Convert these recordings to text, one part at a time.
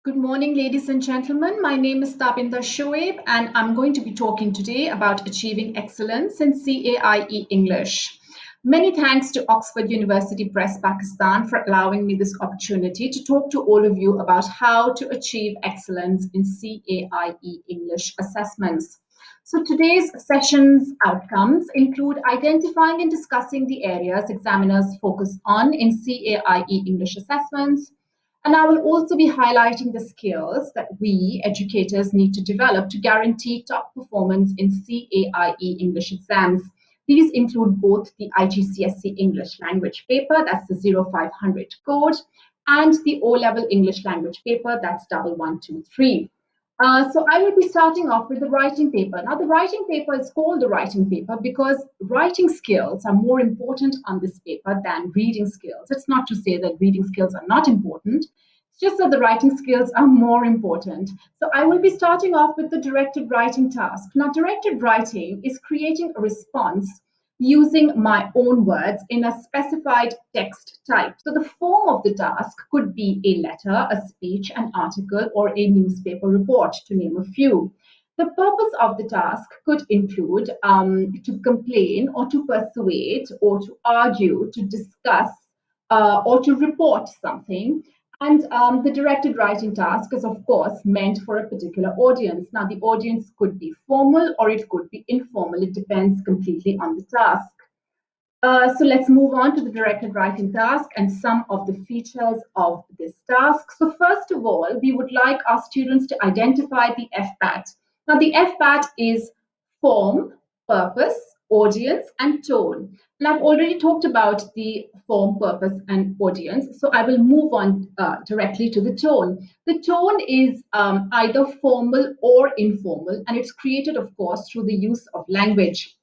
Good morning, ladies and gentlemen. My name is Tabinda Shoaib, and I'm going to be talking today about achieving excellence in CAIE English. Many thanks to Oxford University Press Pakistan for allowing me this opportunity to talk to all of you about how to achieve excellence in CAIE English assessments. So today's session's outcomes include identifying and discussing the areas examiners focus on in CAIE English assessments, and I will also be highlighting the skills that we educators need to develop to guarantee top performance in CAIE English exams. These include both the IGCSE English language paper, that's the 0500 code, and the O-level English language paper, that's 1123. So I will be starting off with the writing paper. Now, the writing paper is called the writing paper because writing skills are more important on this paper than reading skills. It's not to say that reading skills are not important. It's just that the writing skills are more important. So I will be starting off with the directed writing task. Now, directed writing is creating a response using my own words in a specified text type. So the form of the task could be a letter, a speech, an article, or a newspaper report, to name a few. The purpose of the task could include to complain or to persuade or to argue, to discuss or to report something. And the directed writing task is, of course, meant for a particular audience. Now, the audience could be formal or it could be informal. It depends completely on the task. So let's move on to the directed writing task and some of the features of this task. So first of all, we would like our students to identify the FPAT. Now, the FPAT is form, purpose, audience, and tone. And I've already talked about the form, purpose, and audience. So I will move on directly to the tone. The tone is either formal or informal, and it's created, of course, through the use of language.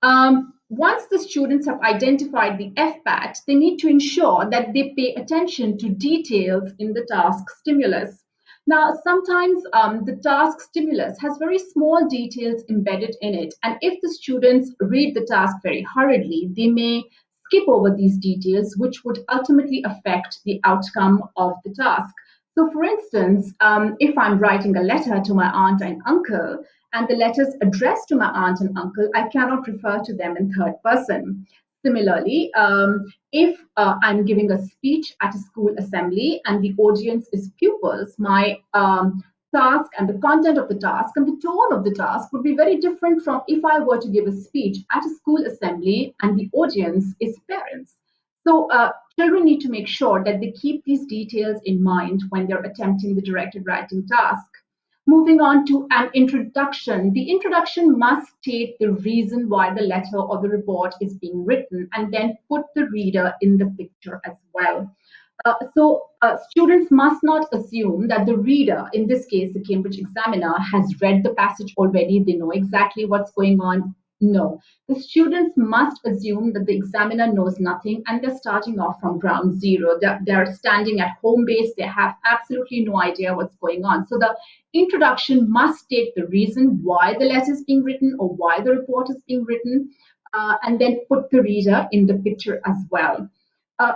Once the students have identified the FPAT, they need to ensure that they pay attention to details in the task stimulus. Now, sometimes the task stimulus has very small details embedded in it, and if the students read the task very hurriedly, they may skip over these details, which would ultimately affect the outcome of the task. So, for instance, if I'm writing a letter to my aunt and uncle, and the letters addressed to my aunt and uncle, I cannot refer to them in third person. Similarly, if I'm giving a speech at a school assembly and the audience is pupils, my task and the content of the task and the tone of the task would be very different from if I were to give a speech at a school assembly and the audience is parents. So children need to make sure that they keep these details in mind when they're attempting the directed writing task. Moving on to an introduction. The introduction must state the reason why the letter or the report is being written and then put the reader in the picture as well. Students must not assume that the reader, in this case, the Cambridge examiner, has read the passage already. They know exactly what's going on. No, the students must assume that the examiner knows nothing and they're starting off from ground zero. They're standing at home base. They have absolutely no idea what's going on. So the introduction must state the reason why the letter is being written or why the report is being written, and then put the reader in the picture as well.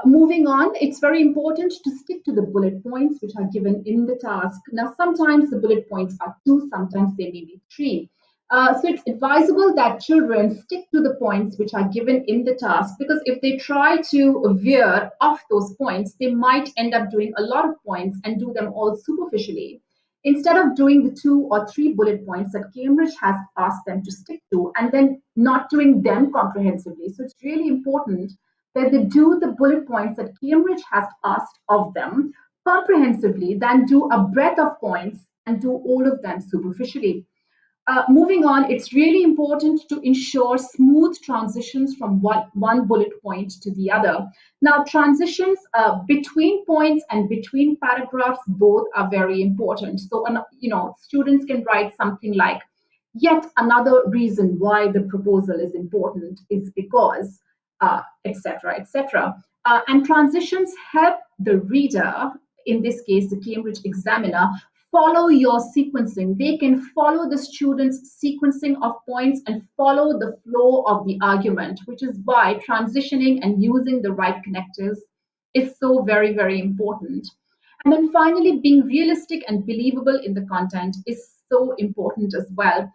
Moving on, it's very important to stick to the bullet points which are given in the task. Now, sometimes the bullet points are two, sometimes they may be three. So it's advisable that children stick to the points which are given in the task, because if they try to veer off those points, they might end up doing a lot of points and do them all superficially, instead of doing the two or three bullet points that Cambridge has asked them to stick to and then not doing them comprehensively. So it's really important that they do the bullet points that Cambridge has asked of them comprehensively, than do a breadth of points and do all of them superficially. Moving on, it's really important to ensure smooth transitions from one bullet point to the other. Now, transitions between points and between paragraphs both are very important. So, students can write something like, yet another reason why the proposal is important is because, etc., etc. And transitions help the reader, in this case, the Cambridge examiner, follow your sequencing. They can follow the student's sequencing of points and follow the flow of the argument, which is why transitioning and using the right connectors is so very, very important. And then finally, being realistic and believable in the content is so important as well.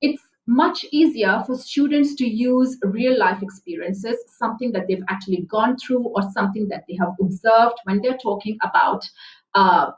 It's much easier for students to use real life experiences, something that they've actually gone through or something that they have observed when they're talking about uh,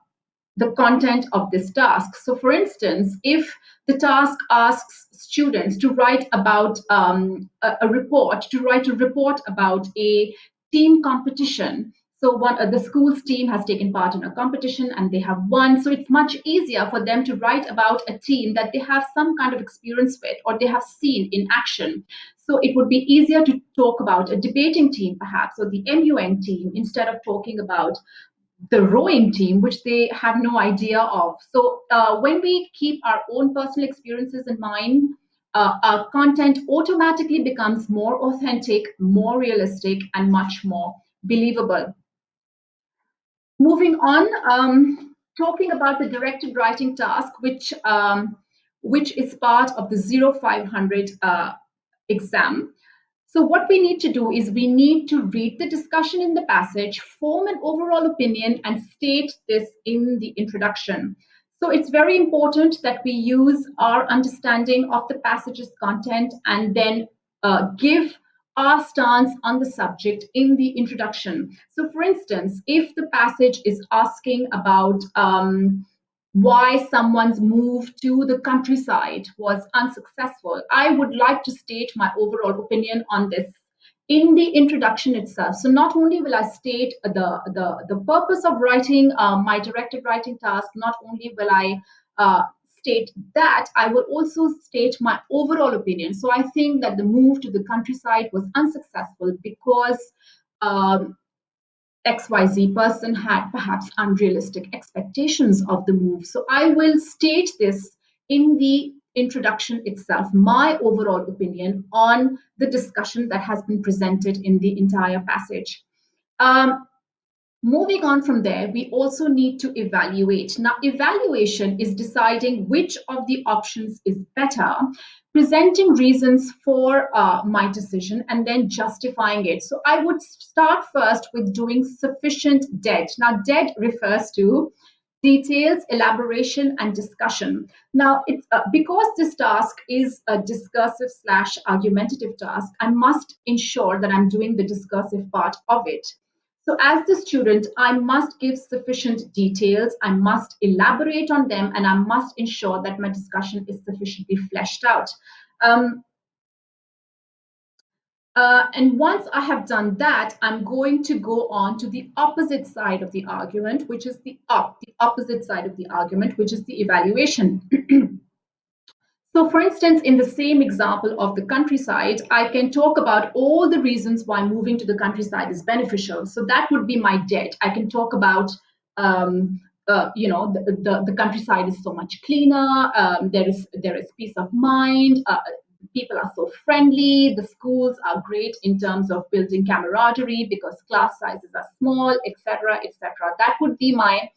the content of this task. So, for instance, if the task asks students to write about a report, to write a report about a team competition. So, the school's team has taken part in a competition and they have won. So, it's much easier for them to write about a team that they have some kind of experience with or they have seen in action. So, it would be easier to talk about a debating team, perhaps, or the MUN team, instead of talking about the rowing team, which they have no idea of. So when we keep our own personal experiences in mind, our content automatically becomes more authentic, more realistic, and much more believable. Moving on, talking about the directed writing task, which is part of the 0500 exam. So, what we need to do is we need to read the discussion in the passage, form an overall opinion, and state this in the introduction. So, it's very important that we use our understanding of the passage's content and then give our stance on the subject in the introduction. So, for instance, if the passage is asking about why someone's move to the countryside was unsuccessful, I would like to state my overall opinion on this in the introduction itself. So not only will I state the purpose of writing my directed writing task, not only will I state that, I will also state my overall opinion. So I think that the move to the countryside was unsuccessful because um, XYZ person had perhaps unrealistic expectations of the move. So I will state this in the introduction itself, my overall opinion on the discussion that has been presented in the entire passage. Um, Moving on from there, we also need to evaluate. Now, evaluation is deciding which of the options is better, presenting reasons for my decision, and then justifying it. So, I would start first with doing sufficient dead. Now, dead refers to details, elaboration, and discussion. Now, it's because this task is a discursive slash argumentative task, I must ensure that I'm doing the discursive part of it. So, as the student, I must give sufficient details, I must elaborate on them, and I must ensure that my discussion is sufficiently fleshed out. Um, and once I have done that, I'm going to go on to the opposite side of the argument, which is the opposite side of the argument, which is the evaluation. So, for instance, in the same example of the countryside, I can talk about all the reasons why moving to the countryside is beneficial. So that would be my debt. I can talk about, the countryside is so much cleaner. There is peace of mind. People are so friendly. The schools are great in terms of building camaraderie because class sizes are small, etc., etc. That would be my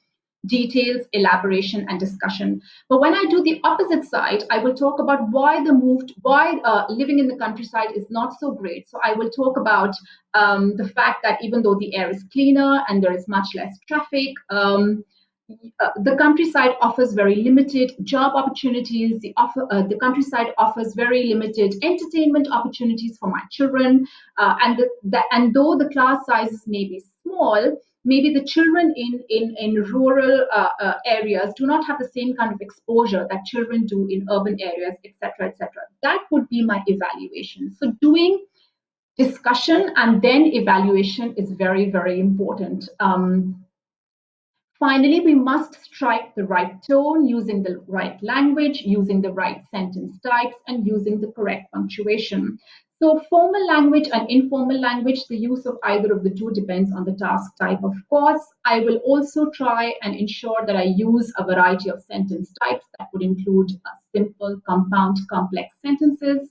details, elaboration, and discussion. But when I do the opposite side, I will talk about why living in the countryside is not so great. So I will talk about the fact that even though the air is cleaner and there is much less traffic, the countryside offers very limited job opportunities. The countryside offers very limited entertainment opportunities for my children. And though the class sizes may be small, maybe the children in rural areas do not have the same kind of exposure that children do in urban areas, etc., etc. That would be my evaluation. So doing discussion and then evaluation is very, very important. Finally, we must strike the right tone, using the right language, using the right sentence types, and using the correct punctuation. So, formal language and informal language, the use of either of the two depends on the task type, of course. I will also try and ensure that I use a variety of sentence types that would include simple, compound, complex sentences.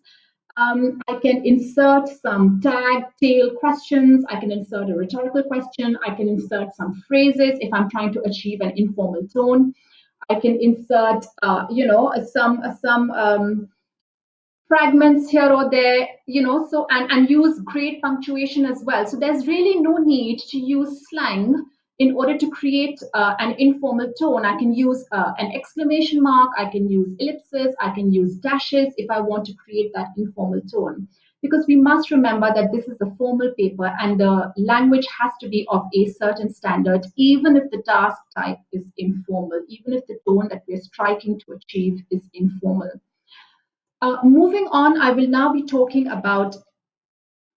I can insert some tag, tail questions. I can insert a rhetorical question. I can insert some phrases if I'm trying to achieve an informal tone. I can insert, some fragments here or there, so and use great punctuation as well. So there's really no need to use slang In order to create an informal tone, I can use an exclamation mark, I can use ellipses, I can use dashes if I want to create that informal tone. Because we must remember that this is a formal paper and the language has to be of a certain standard, even if the task type is informal, even if the tone that we're striking to achieve is informal. Moving on, I will now be talking about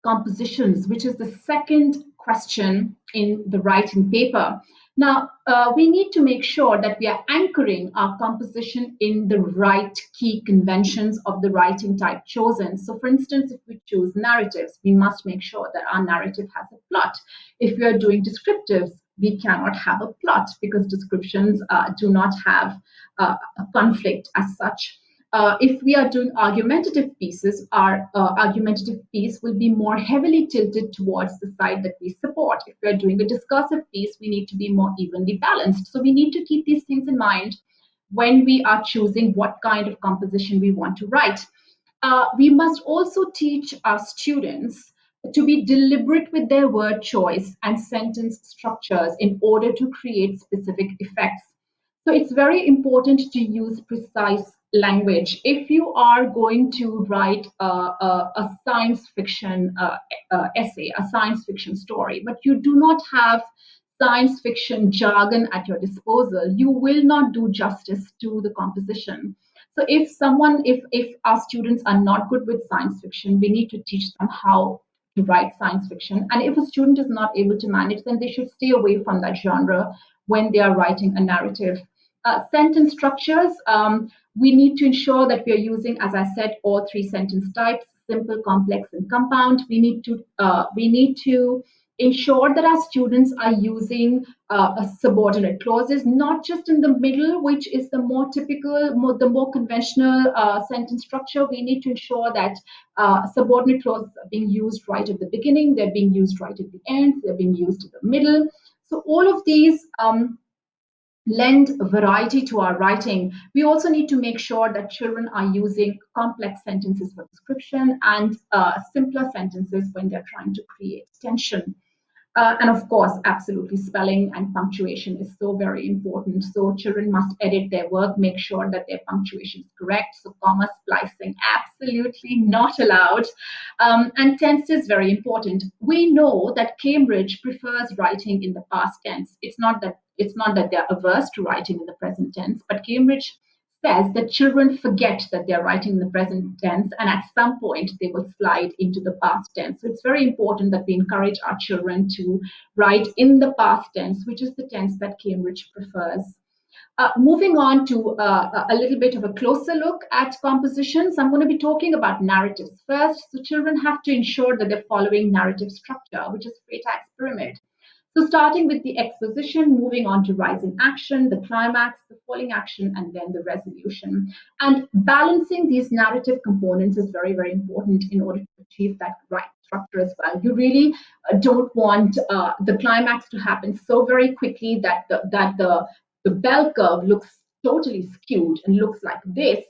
compositions, which is the second question in the writing paper. Now, we need to make sure that we are anchoring our composition in the right key conventions of the writing type chosen. So, for instance, if we choose narratives, we must make sure that our narrative has a plot. If we are doing descriptives, we cannot have a plot because descriptions do not have a conflict as such. If we are doing argumentative pieces, our argumentative piece will be more heavily tilted towards the side that we support. If we are doing a discursive piece, we need to be more evenly balanced. So we need to keep these things in mind when we are choosing what kind of composition we want to write. We must also teach our students to be deliberate with their word choice and sentence structures in order to create specific effects. So it's very important to use precise language. If you are going to write a science fiction essay, a science fiction story, but you do not have science fiction jargon at your disposal, you will not do justice to the composition. So if our students are not good with science fiction, we need to teach them how to write science fiction. And if a student is not able to manage, then they should stay away from that genre when they are writing a narrative. Sentence structures, we need to ensure that we are using, as I said, all three sentence types: simple, complex, and compound. We need to ensure that our students are using subordinate clauses, not just in the middle, which is the more typical, the more conventional sentence structure. We need to ensure that subordinate clauses are being used right at the beginning, they're being used right at the end, they're being used in the middle. So all of these lend variety to our writing. We also need to make sure that children are using complex sentences for description and simpler sentences when they're trying to create tension. And of course, absolutely, spelling and punctuation is so very important. So children must edit their work, make sure that their punctuation is correct. So comma splicing, absolutely not allowed. And tense is very important. We know that Cambridge prefers writing in the past tense. It's not that they're averse to writing in the present tense, but Cambridge says that children forget that they're writing in the present tense and at some point they will slide into the past tense. So it's very important that we encourage our children to write in the past tense, which is the tense that Cambridge prefers. Moving on to a little bit of a closer look at compositions, I'm going to be talking about narratives first. So children have to ensure that they're following narrative structure, which is Freytag's pyramid. So starting with the exposition, moving on to rising action, the climax, the falling action, and then the resolution. And balancing these narrative components is very, very important in order to achieve that right structure as well. You really don't want the climax to happen so very quickly that the bell curve looks totally skewed and looks like this,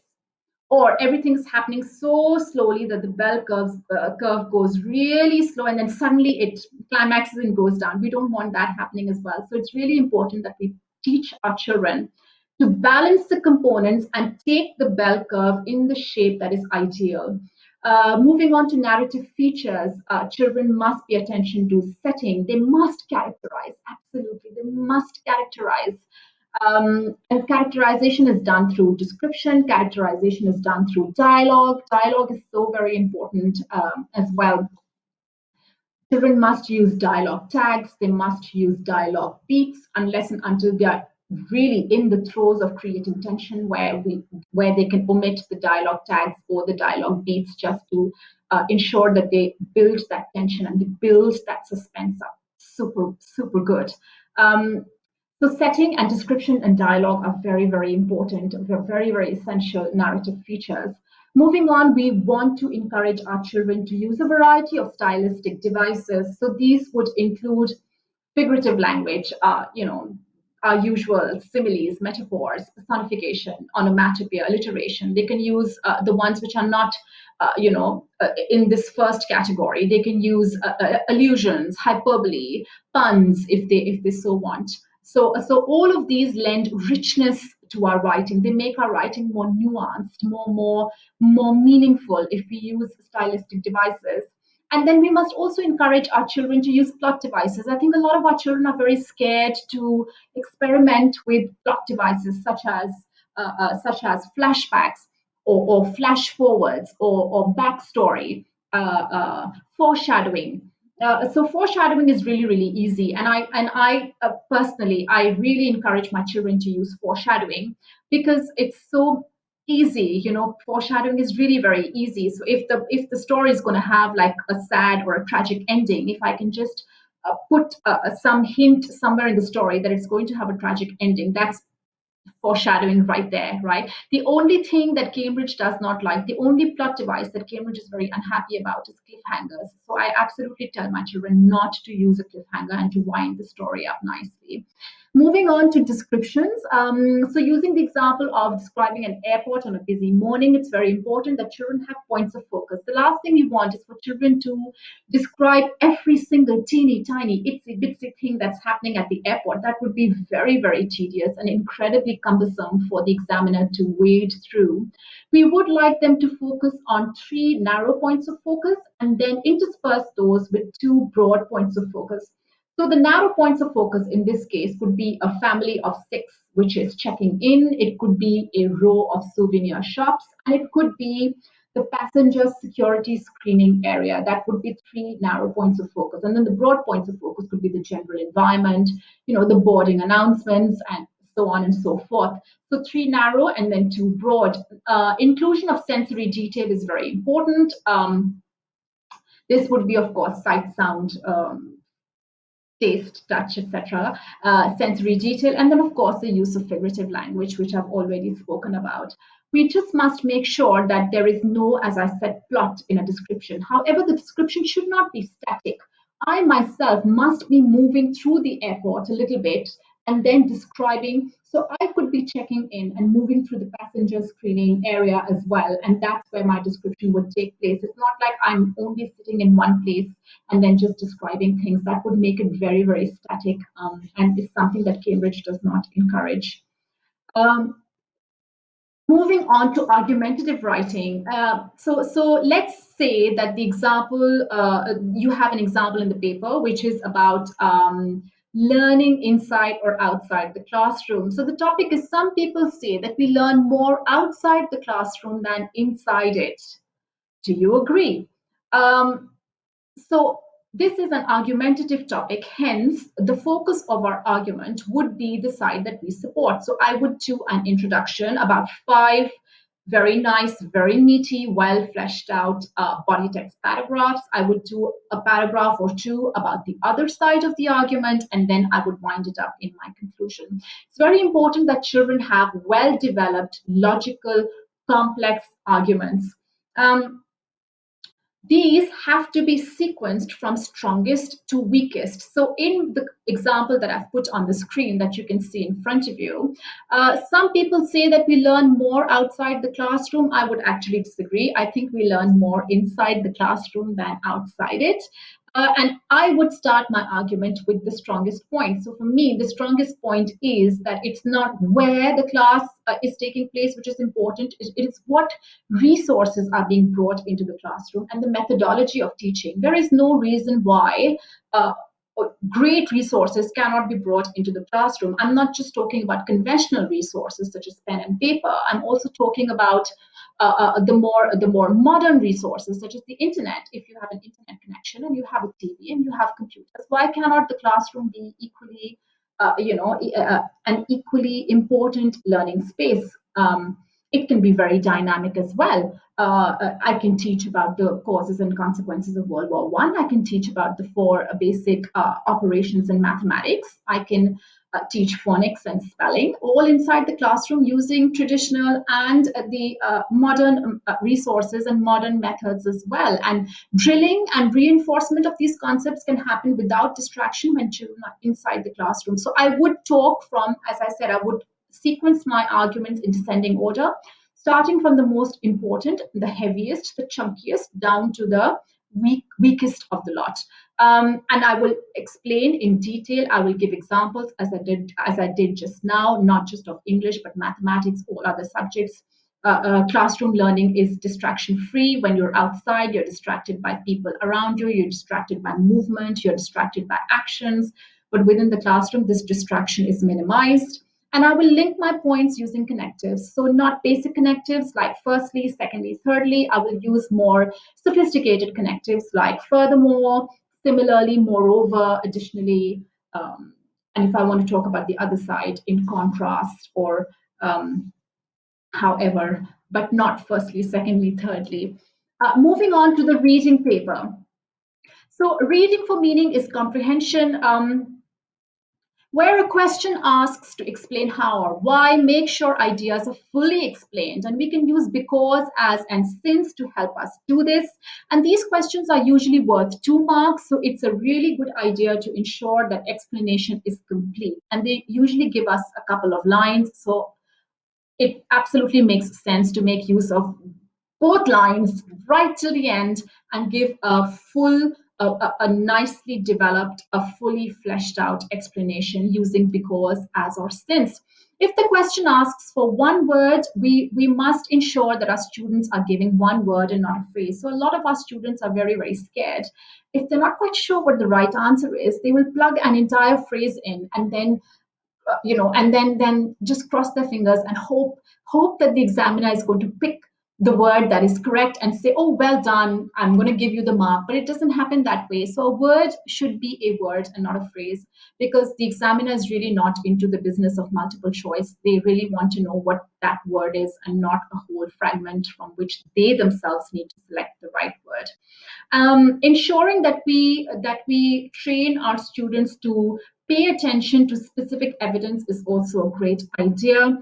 or everything's happening so slowly that the curve goes really slow and then suddenly it climaxes and goes down. We don't want that happening as well. So it's really important that we teach our children to balance the components and take the bell curve in the shape that is ideal. Moving on to narrative features, children must pay attention to setting. They must characterize, absolutely, they must characterize. And characterization is done through description, characterization is done through dialogue. Dialogue is so very important as well. Children must use dialogue tags, they must use dialogue beats unless and until they are really in the throes of creating tension where they can omit the dialogue tags or the dialogue beats just to ensure that they build that tension and they build that suspense up. Super, super good. So setting and description and dialogue are very, very important. They're very, very essential narrative features. Moving on, we want to encourage our children to use a variety of stylistic devices. So these would include figurative language, our usual similes, metaphors, personification, onomatopoeia, alliteration. They can use the ones which are not, in this first category. They can use allusions, hyperbole, puns, if they so want. So all of these lend richness to our writing. They make our writing more nuanced, more meaningful if we use stylistic devices. And then we must also encourage our children to use plot devices. I think a lot of our children are very scared to experiment with plot devices such as flashbacks or flash forwards or backstory, foreshadowing. So foreshadowing is really really easy, and I personally I really encourage my children to use foreshadowing because it's so easy. Foreshadowing is really very easy. So if the story is going to have like a sad or a tragic ending, if I can just put some hint somewhere in the story that it's going to have a tragic ending, that's foreshadowing right there, right? The only thing that Cambridge does not like, the only plot device that Cambridge is very unhappy about is cliffhangers. So I absolutely tell my children not to use a cliffhanger and to wind the story up nicely. Moving on to descriptions. So using the example of describing an airport on a busy morning, it's very important that children have points of focus. The last thing you want is for children to describe every single teeny tiny itsy bitsy thing that's happening at the airport. That would be very, very tedious and incredibly cumbersome for the examiner to wade through. We would like them to focus on 3 narrow points of focus and then intersperse those with 2 broad points of focus. So the narrow points of focus in this case could be a family of 6, which is checking in. It could be a row of souvenir shops, and it could be the passenger security screening area. That would be 3 narrow points of focus. And then the broad points of focus could be the general environment, the boarding announcements, and so on and so forth. So 3 narrow and then 2 broad. Inclusion of sensory detail is very important. This would be, of course, sight, sound, taste, touch, etc., sensory detail, and then, of course, the use of figurative language, which I've already spoken about. We just must make sure that there is no, as I said, plot in a description. However, the description should not be static. I myself must be moving through the airport a little bit and then describing. So I could be checking in and moving through the passenger screening area as well. And that's where my description would take place. It's not like I'm only sitting in one place and then just describing things. That would make it very, very static, and is something that Cambridge does not encourage. Um, Moving on to argumentative writing. So let's say that the example, you have an example in the paper, which is about learning inside or outside the classroom. So the topic is, some people say that we learn more outside the classroom than inside it. Do you agree? Um, so this is an argumentative topic, hence the focus of our argument would be the side that we support. So I would do an introduction, about 5 very nice, very meaty, well fleshed out body text paragraphs. I would do a paragraph or 2 about the other side of the argument, and then I would wind it up in my conclusion. It's very important that children have well developed, logical, complex arguments. These have to be sequenced from strongest to weakest. So in the example that I've put on the screen that you can see in front of you, some people say that we learn more outside the classroom. I would actually disagree. I think we learn more inside the classroom than outside it. And I would start my argument with the strongest point. So for me, the strongest point is that it's not where the class is taking place, which is important. It is what resources are being brought into the classroom and the methodology of teaching. There is no reason why great resources cannot be brought into the classroom. I'm not just talking about conventional resources such as pen and paper. I'm also talking about the more modern resources such as the internet. If you have an internet connection and you have a TV and you have computers, why cannot the classroom be equally, an equally important learning space? It can be very dynamic as well. I can teach about the causes and consequences of World War One. I can teach about the four basic operations in mathematics. I can teach phonics and spelling, all inside the classroom using traditional and the modern resources and modern methods as well. And drilling and reinforcement of these concepts can happen without distraction when children are inside the classroom. So I would talk from, as I said, I would sequence my arguments in descending order, starting from the most important, the heaviest, the chunkiest, down to the weakest of the lot. And I will explain in detail. I will give examples as I did just now, not just of English but mathematics, all other subjects. Classroom learning is distraction free. When you're outside, you're distracted by people around you, you're distracted by movement, you're distracted by actions. But within the classroom, this distraction is minimized. And I will link my points using connectives. So not basic connectives like firstly, secondly, thirdly. I will use more sophisticated connectives like furthermore, similarly, moreover, additionally. And if I want to talk about the other side, in contrast or however, but not firstly, secondly, thirdly. Moving on to the reading paper. So reading for meaning is comprehension. Where a question asks to explain how or why, make sure ideas are fully explained. And we can use because, as, and since to help us do this. And these questions are usually worth 2 marks. So it's a really good idea to ensure that explanation is complete. And they usually give us a couple of lines. So it absolutely makes sense to make use of both lines right till the end and give a full, a nicely developed, a fully fleshed out explanation using because, as, or since. If the question asks for one word, we must ensure that our students are giving one word and not a phrase. So a lot of our students are very, very scared. If they're not quite sure what the right answer is, they will plug an entire phrase in and then and then just cross their fingers and hope that the examiner is going to pick the word that is correct and say, oh, well done, I'm going to give you the mark. But it doesn't happen that way. So a word should be a word and not a phrase, because the examiner is really not into the business of multiple choice. They really want to know what that word is and not a whole fragment from which they themselves need to select the right word. Ensuring that we train our students to pay attention to specific evidence is also a great idea.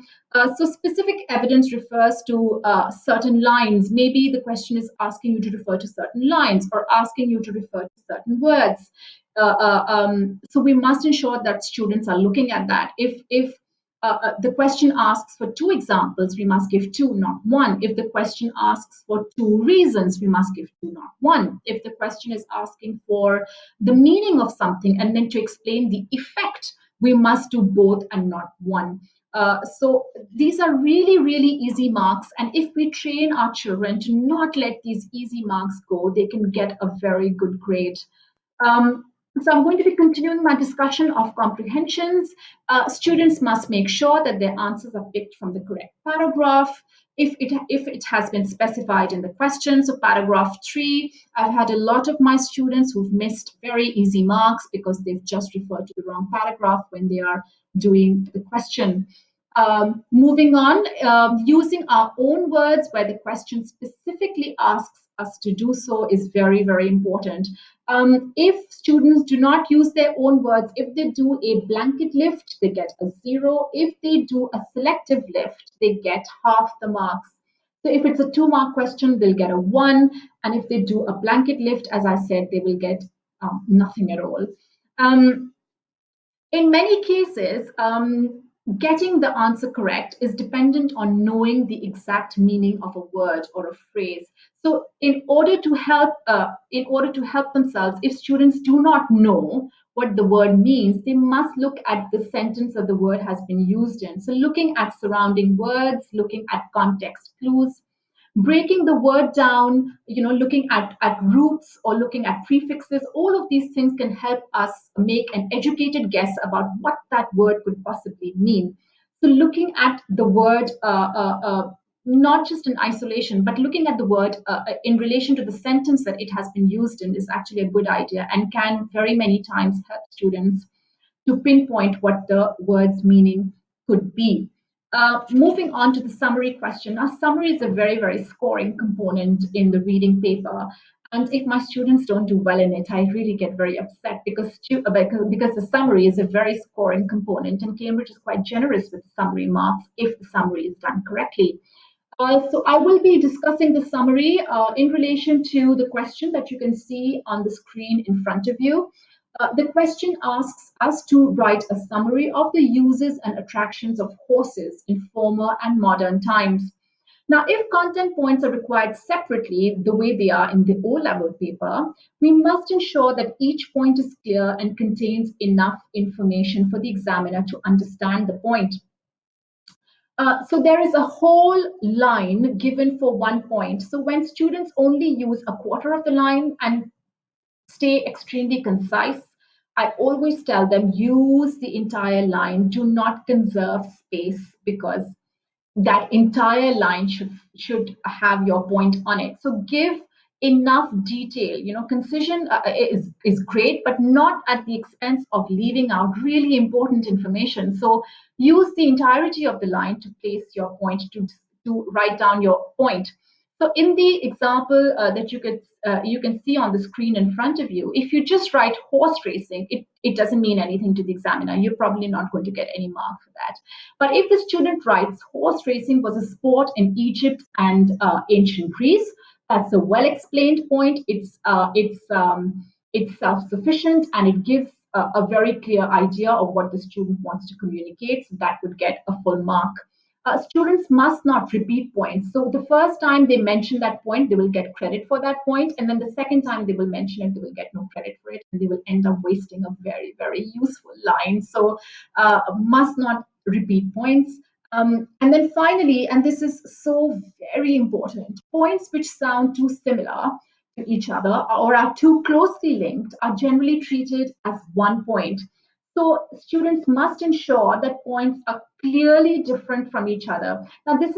So specific evidence refers to certain lines. Maybe the question is asking you to refer to certain lines or asking you to refer to certain words. So we must ensure that students are looking at that. If the question asks for 2 examples, we must give 2, not 1. If the question asks for 2 reasons, we must give 2, not 1. If the question is asking for the meaning of something and then to explain the effect, we must do both and not 1. So these are really, really easy marks. And if we train our children to not let these easy marks go, they can get a very good grade. So I'm going to be continuing my discussion of comprehensions. Students must make sure that their answers are picked from the correct paragraph if it has been specified in the question. So paragraph 3, I've had a lot of my students who've missed very easy marks because they've just referred to the wrong paragraph when they are doing the question. Moving on, using our own words where the question specifically asks us to do so is very, very important. If students do not use their own words, if they do a blanket lift, they get a 0. If they do a selective lift, they get half the marks. So if it's a 2-mark question, they'll get a 1. And if they do a blanket lift, as I said, they will get nothing at all. In many cases, getting the answer correct is dependent on knowing the exact meaning of a word or a phrase. So, in order to help themselves, if students do not know what the word means, they must look at the sentence that the word has been used in. So, looking at surrounding words, looking at context clues, breaking the word down, looking at roots or looking at prefixes, all of these things can help us make an educated guess about what that word could possibly mean. So looking at the word, not just in isolation, but looking at the word in relation to the sentence that it has been used in is actually a good idea and can very many times help students to pinpoint what the word's meaning could be. Moving on to the summary question. Now, summary is a very, very scoring component in the reading paper. And if my students don't do well in it, I really get very upset because the summary is a very scoring component, and Cambridge is quite generous with summary marks if the summary is done correctly. So I will be discussing the summary in relation to the question that you can see on the screen in front of you. The question asks us to write a summary of the uses and attractions of horses in former and modern times. Now, if content points are required separately, the way they are in the O-level paper, we must ensure that each point is clear and contains enough information for the examiner to understand the point. So there is a whole line given for 1 point. So when students only use a quarter of the line and stay extremely concise, I always tell them use the entire line. Do not conserve space because that entire line should have your point on it. So give enough detail. Concision is great, but not at the expense of leaving out really important information. So use the entirety of the line to place your point, to write down your point. So in the example that you can see on the screen in front of you, if you just write horse racing, it doesn't mean anything to the examiner. You're probably not going to get any mark for that. But if the student writes horse racing was a sport in Egypt and ancient Greece, that's a well-explained point. It's self-sufficient, and it gives a very clear idea of what the student wants to communicate. So that would get a full mark. Students must not repeat points. So the first time they mention that point, they will get credit for that point. And then the second time they will mention it, they will get no credit for it. And they will end up wasting a very, very useful line. So must not repeat points. And then finally, and this is so very important, points which sound too similar to each other or are too closely linked are generally treated as 1 point. So students must ensure that points are clearly different from each other. Now, this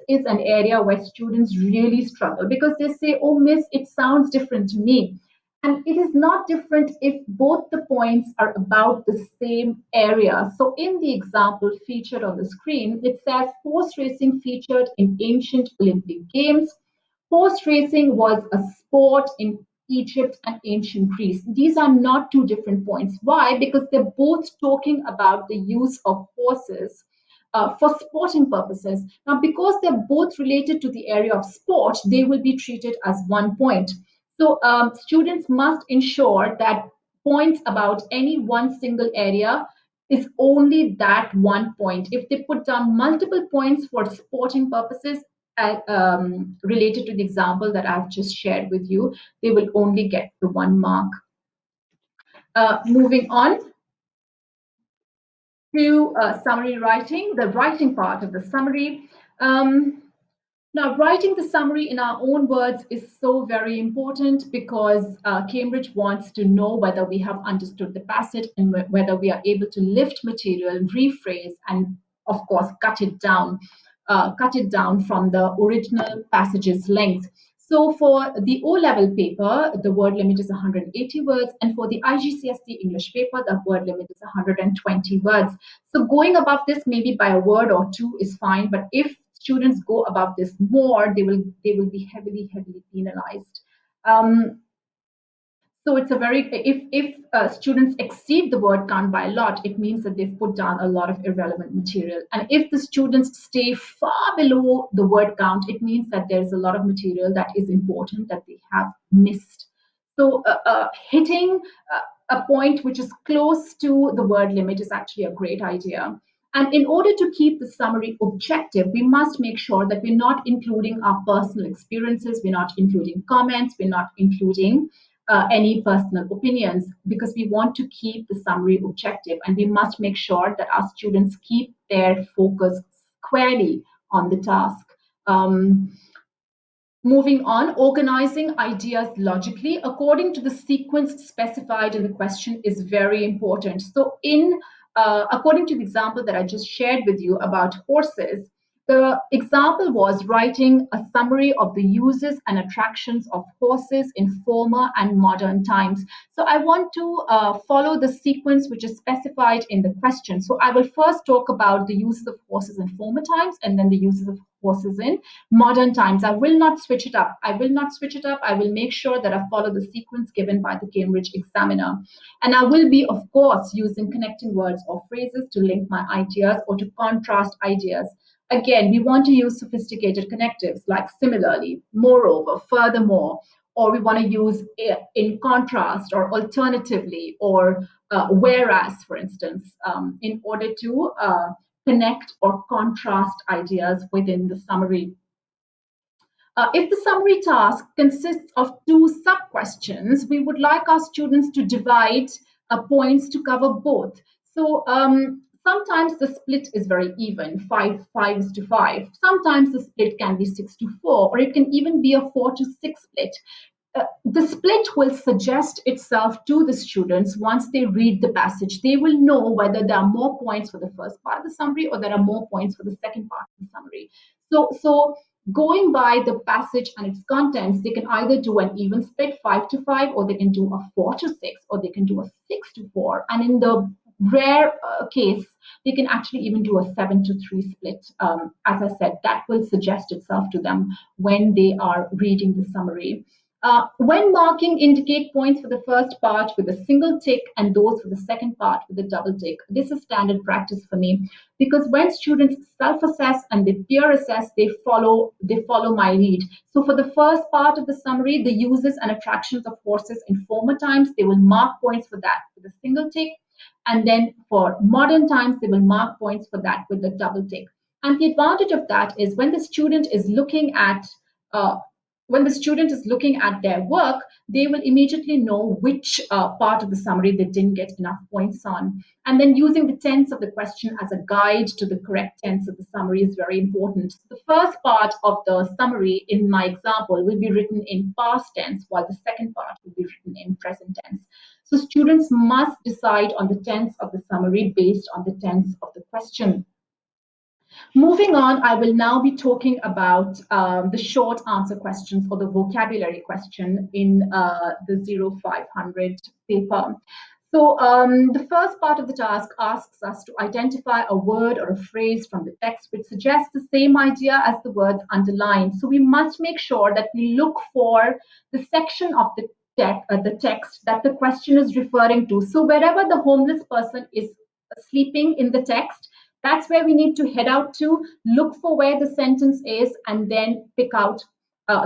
is an area where students really struggle because they say, "Oh, Miss, it sounds different to me." And it is not different if both the points are about the same area. So in the example featured on the screen, it says horse racing featured in ancient Olympic Games. Horse racing was a sport in Egypt and ancient Greece. These are not two different points. Why? Because they're both talking about the use of horses for sporting purposes. Now, because they're both related to the area of sport, they will be treated as 1 point. So students must ensure that points about any one single area is only that 1 point. If they put down multiple points for sporting purposes, related to the example that I've just shared with you, they will only get the 1 mark. Moving on to summary writing, the writing part of the summary. Now, writing the summary in our own words is so very important because Cambridge wants to know whether we have understood the passage and whether we are able to lift material, rephrase, and of course, cut it down from the original passage's length. So for the O-level paper, the word limit is 180 words, and for the IGCSE English paper, the word limit is 120 words. So going above this maybe by a word or two is fine, but if students go above this more, they will be heavily penalized. So it's a very if students exceed the word count by a lot, it means that they've put down a lot of irrelevant material. And if the students stay far below the word count, it means that there's a lot of material that is important that they have missed. So hitting a point which is close to the word limit is actually a great idea. And in order to keep the summary objective, we must make sure that we're not including our personal experiences, we're not including comments, we're not including any personal opinions, because we want to keep the summary objective, and we must make sure that our students keep their focus squarely on the task. Moving on, organizing ideas logically according to the sequence specified in the question is very important. So according to the example that I just shared with you about horses, The example was writing a summary of the uses and attractions of horses in former and modern times. So I want to follow the sequence which is specified in the question. So I will first talk about the use of horses in former times and then the uses of horses in modern times. I will not switch it up. I will not switch it up. I will make sure that I follow the sequence given by the Cambridge examiner. And I will be, of course, using connecting words or phrases to link my ideas or to contrast ideas. Again, we want to use sophisticated connectives like similarly, moreover, furthermore, or we want to use in contrast or alternatively or whereas, for instance, in order to connect or contrast ideas within the summary. If the summary task consists of two sub-questions, we would like our students to divide points to cover both. So sometimes the split is very even, 5 is to 5. Sometimes the split can be 6 to 4, or it can even be a 4 to 6 split. The split will suggest itself to the students once they read the passage. They will know whether there are more points for the first part of the summary or there are more points for the second part of the summary. So going by the passage and its contents, they can either do an even split, 5 to 5, or they can do a 4 to 6, or they can do a 6 to 4. And in the rare case, they can actually even do a 7 to 3 split. As I said, that will suggest itself to them when they are reading the summary. When marking, indicate points for the first part with a single tick and those for the second part with a double tick. This is standard practice for me because when students self-assess and they peer assess, they follow my lead. So for the first part of the summary, the uses and attractions of horses in former times, they will mark points for that with a single tick. And then for modern times, they will mark points for that with a double tick. And the advantage of that is when the student is looking at their work, they will immediately know which part of the summary they didn't get enough points on. And then using the tense of the question as a guide to the correct tense of the summary is very important. The first part of the summary in my example will be written in past tense, while the second part will be written in present tense. So students must decide on the tense of the summary based on the tense of the question. Moving on, I will now be talking about the short answer questions or the vocabulary question in the 0500 paper. So the first part of the task asks us to identify a word or a phrase from the text which suggests the same idea as the words underlined. So we must make sure that we look for the section of the text that the question is referring to. So wherever the homeless person is sleeping in the text, that's where we need to head out to, look for where the sentence is, and then pick out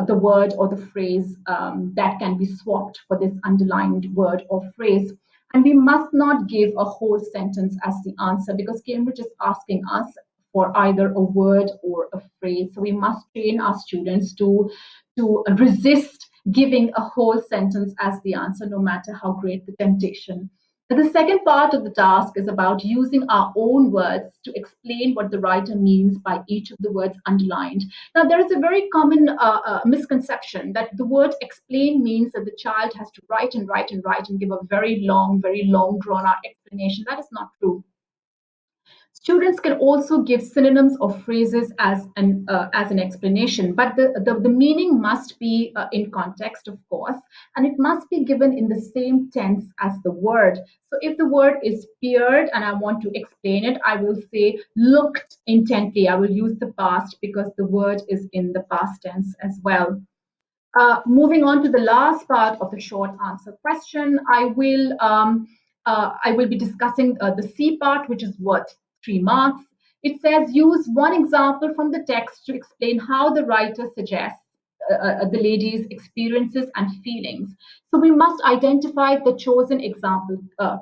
the word or the phrase that can be swapped for this underlined word or phrase. And we must not give a whole sentence as the answer because Cambridge is asking us for either a word or a phrase. So we must train our students to resist giving a whole sentence as the answer, no matter how great the temptation. The second part of the task is about using our own words to explain what the writer means by each of the words underlined. Now, there is a very common misconception that the word explain means that the child has to write and write and write and give a very long, drawn out explanation. That is not true. Students can also give synonyms or phrases as an explanation, but the meaning must be in context, of course, and it must be given in the same tense as the word. So if the word is peered and I want to explain it, I will say looked intently. I will use the past because the word is in the past tense as well. Moving on to the last part of the short answer question, I will be discussing the C part, which is worth 3 marks. It says use one example from the text to explain how the writer suggests the lady's experiences and feelings. So we must identify the chosen example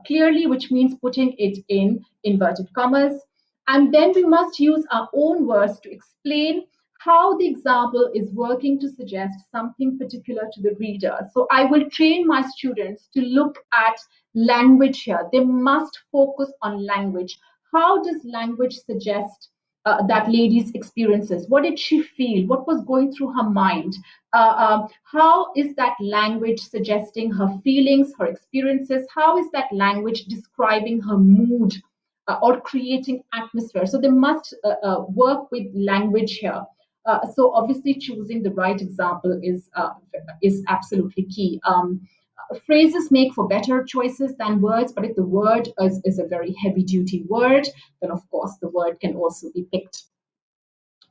clearly, which means putting it in inverted commas. And then we must use our own words to explain how the example is working to suggest something particular to the reader. So I will train my students to look at language here. They must focus on language. How does language suggest that lady's experiences? What did she feel? What was going through her mind? How is that language suggesting her feelings, her experiences? How is that language describing her mood? or creating atmosphere. So they must work with language here. So obviously, choosing the right example is absolutely key. Phrases make for better choices than words, but if the word is a very heavy duty word, then of course the word can also be picked.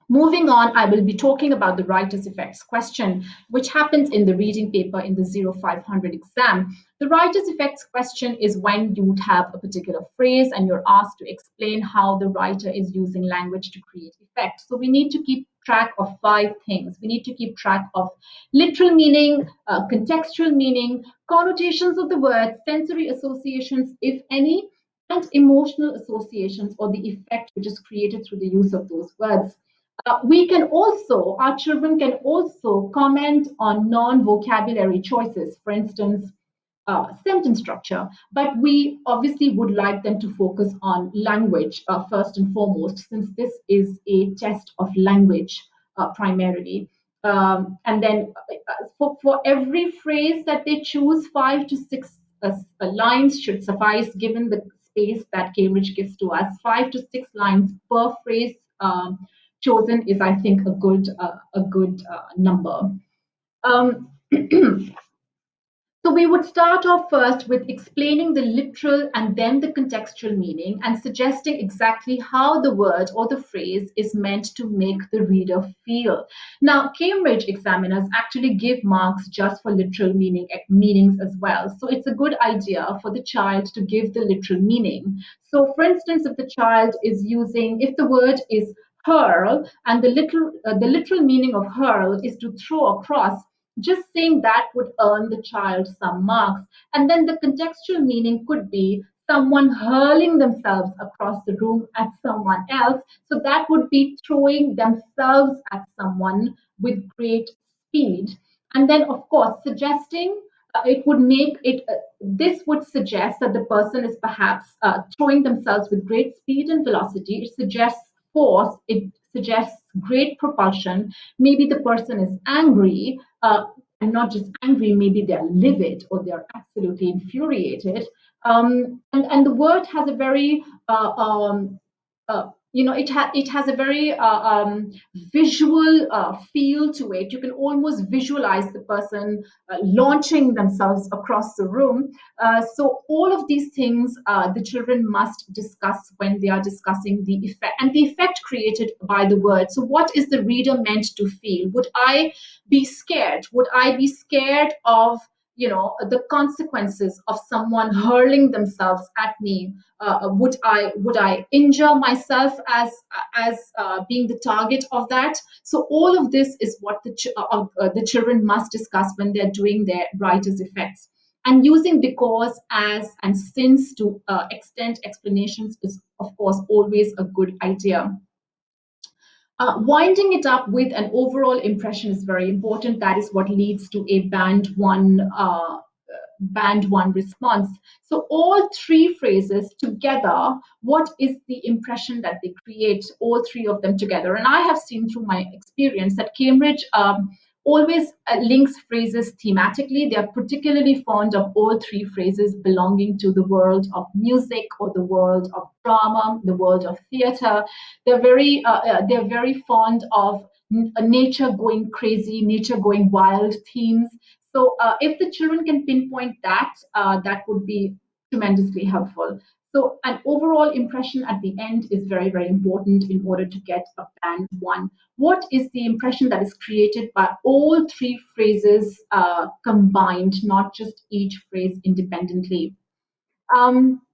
Moving on, I will be talking about the writer's effects question, which happens in the reading paper in the 0500 exam. The writer's effects question is when you would have a particular phrase and you're asked to explain how the writer is using language to create effect. So we need to keep track of 5 things. We need to keep track of literal meaning, contextual meaning, connotations of the word, sensory associations, if any, and emotional associations or the effect which is created through the use of those words. Our children can also comment on non-vocabulary choices, for instance, sentence structure, but we obviously would like them to focus on language first and foremost, since this is a test of language primarily. And then for every phrase that they choose, 5 to 6 lines should suffice given the space that Cambridge gives to us. 5 to 6 lines per phrase chosen is, I think, a good number. Um, So we would start off first with explaining the literal and then the contextual meaning and suggesting exactly how the word or the phrase is meant to make the reader feel. Now, Cambridge examiners actually give marks just for literal meanings as well. So it's a good idea for the child to give the literal meaning. So for instance, if the word is hurl and the literal meaning of hurl is to throw across, just saying that would earn the child some marks. And then the contextual meaning could be someone hurling themselves across the room at someone else. So that would be throwing themselves at someone with great speed. And then, of course, suggesting it would make it, this would suggest that the person is perhaps throwing themselves with great speed and velocity. It suggests force, it suggests great propulsion. Maybe the person is angry, and not just angry, maybe they're livid or they're absolutely infuriated. And the word has a very it has a very visual feel to it. You can almost visualize the person launching themselves across the room. So all of these things the children must discuss when they are discussing the effect and the effect created by the word. So what is the reader meant to feel? Would I be scared? Would I be scared of the consequences of someone hurling themselves at me? Would I injure myself as being the target of that? So all of this is what the children must discuss when they're doing their writer's effects. And using because, as, and since to extend explanations is, of course, always a good idea. Winding it up with an overall impression is very important. That is what leads to a band one response. So all 3 phrases together, what is the impression that they create, all 3 of them together? And I have seen through my experience that Cambridge always links phrases thematically. They are particularly fond of all 3 phrases belonging to the world of music or the world of drama, the world of theater. They're very fond of nature going crazy, nature going wild themes. So if the children can pinpoint that, that would be tremendously helpful. So an overall impression at the end is very, very important in order to get a band 1. What is the impression that is created by all 3 phrases combined, not just each phrase independently?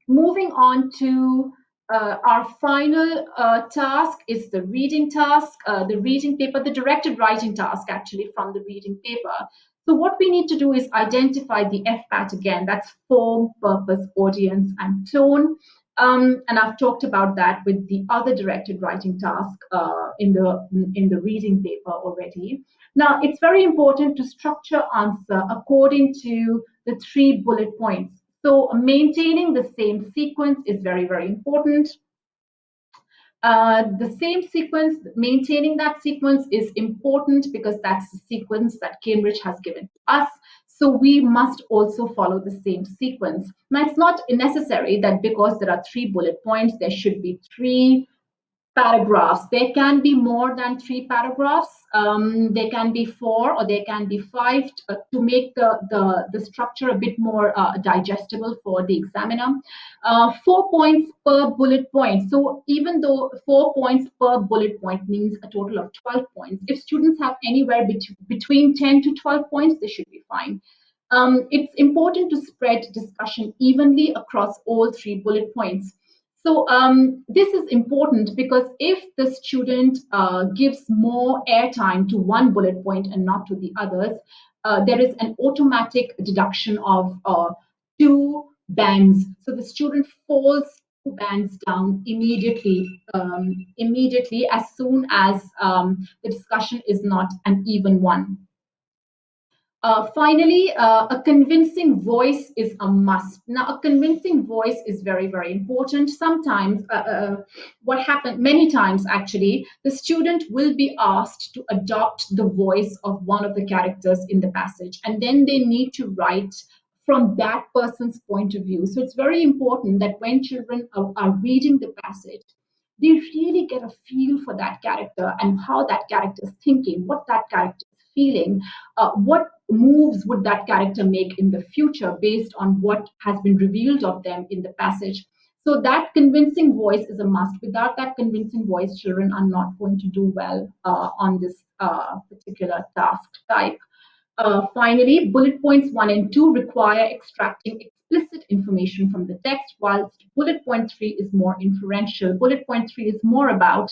Moving on to our final task is the reading task, the reading paper, the directed writing task actually from the reading paper. So what we need to do is identify the FPAT again. That's form, purpose, audience, and tone. And I've talked about that with the other directed writing task in the reading paper already. Now, it's very important to structure answer according to the 3 bullet points. So maintaining the same sequence is very, very important. The same sequence, maintaining that sequence is important because that's the sequence that Cambridge has given to us. So we must also follow the same sequence. Now, it's not necessary that because there are three bullet points, there should be three paragraphs. There can be more than three paragraphs. There can be four or there can be five to make the structure a bit more digestible for the examiner. 4 points per bullet point. So even though 4 points per bullet point means a total of 12 points, if students have anywhere between 10 to 12 points, they should be fine. It's important to spread discussion evenly across all three bullet points. So this is important because if the student gives more airtime to one bullet point and not to the others, there is an automatic deduction of two bands. So the student falls two bands down immediately as soon as the discussion is not an even one. Finally, a convincing voice is a must. Now, a convincing voice is very, very important. Sometimes, what happened many times actually, the student will be asked to adopt the voice of one of the characters in the passage, and then they need to write from that person's point of view. So it's very important that when children are reading the passage, they really get a feel for that character and how that character is thinking, what that character is feeling, what moves would that character make in the future based on what has been revealed of them in the passage. So that convincing voice is a must. Without that convincing voice, children are not going to do well on this particular task type. Finally, bullet points 1 and 2 require extracting explicit information from the text, whilst bullet point 3 is more inferential. Bullet point 3 is more about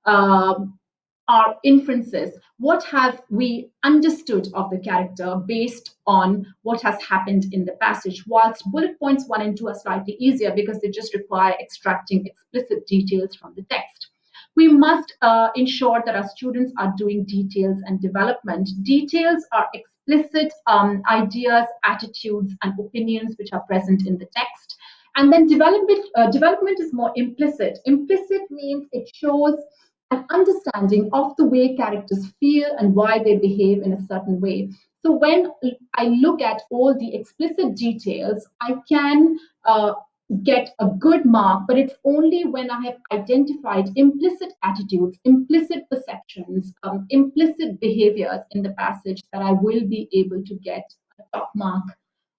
our inferences. What have we understood of the character based on what has happened in the passage? Whilst bullet points 1 and 2 are slightly easier because they just require extracting explicit details from the text. We must ensure that our students are doing details and development. Details are explicit ideas, attitudes, and opinions which are present in the text. And then development is more implicit. Implicit means it shows an understanding of the way characters feel and why they behave in a certain way. So when I look at all the explicit details, I can get a good mark, but it's only when I have identified implicit attitudes, implicit perceptions, implicit behaviors in the passage that I will be able to get a top mark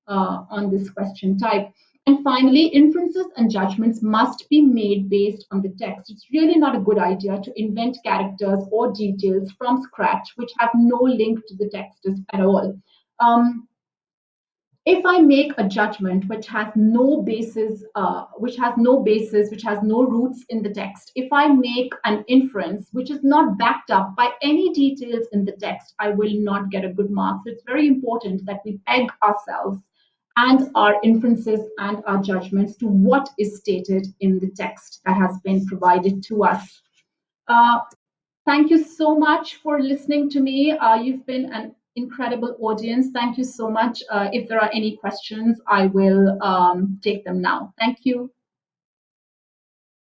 on this question type. And finally, inferences and judgments must be made based on the text. It's really not a good idea to invent characters or details from scratch which have no link to the text at all. If I make a judgment which has no basis, which has no roots in the text, if I make an inference which is not backed up by any details in the text, I will not get a good mark. So it's very important that we peg ourselves and our inferences and our judgments to what is stated in the text that has been provided to us. Uh, Thank you so much for listening to me. You've been an incredible audience. Thank you so much. If there are any questions, I will take them now. Thank you.